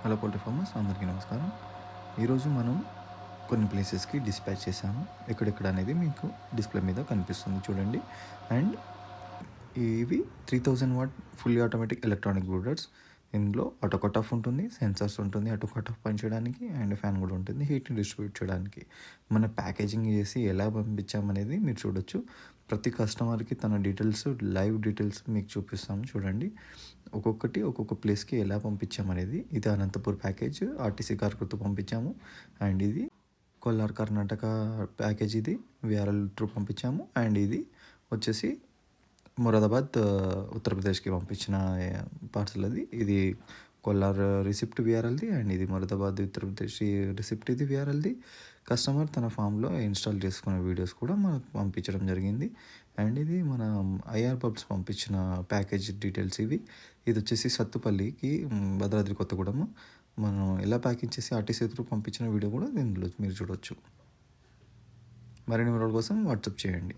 Hello poultry farmers అందరికీ నమస్కారం. ఈరోజు మనం కొన్ని ప్లేసెస్కి డిస్పాచ్ చేశాము. ఎక్కడెక్కడ అనేది మీకు డిస్ప్లే మీద కనిపిస్తుంది చూడండి. అండ్ ఇవి 3000 what fully automatic electronic brooders. ఇందులో ఆటో కట్ ఆఫ్ ఉంటుంది, సెన్సార్స్ ఉంటుంది, ఆటో కట్ ఆఫ్ పనిచేయడానికి, అండ్ ఫ్యాన్ కూడా ఉంటుంది హీట్ని డిస్ట్రిబ్యూట్ చేయడానికి. మన ప్యాకేజింగ్ చేసి ఎలా పంపించామనేది మీరు చూడొచ్చు. ప్రతి కస్టమర్కి తన డీటెయిల్స్, లైవ్ డీటెయిల్స్ మీకు చూపిస్తాము చూడండి. ఒక్కొక్క ప్లేస్కి ఎలా పంపించామనేది. ఇది అనంతపూర్ ప్యాకేజ్ ఆర్టీసీ కార్గోతో పంపించాము. అండ్ ఇది కొల్లార్ కర్ణాటక ప్యాకేజ్, ఇది విఆర్ఎల్ త్రూ పంపించాము. అండ్ ఇది వచ్చేసి మొరాదాబాద్ ఉత్తరప్రదేశ్కి పంపించిన పార్సల్ అది. ఇది కొల్లార్ రిసిప్ట్ విఆర్ఎల్ది, అండ్ ఇది మొరాదాబాద్ ఉత్తరప్రదేశ్ రిసిప్ట్, ఇది విఆర్ఎల్ది. కస్టమర్ తన ఫామ్లో ఇన్స్టాల్ చేసుకున్న వీడియోస్ కూడా మనకు పంపించడం జరిగింది. అండ్ ఇది మన ఐఆర్ పబ్స్ పంపించిన ప్యాకేజ్ డీటెయిల్స్ ఇవి. ఇది వచ్చేసి సత్తుపల్లికి, భద్రాద్రి కొత్తగూడెం. మనం ఎలా ప్యాకింగ్ చేసి ఆర్టీసీ త్రూ పంపించిన వీడియో కూడా దీనిలో మీరు చూడవచ్చు. మరిన్ని వివరాల కోసం వాట్సాప్ చేయండి.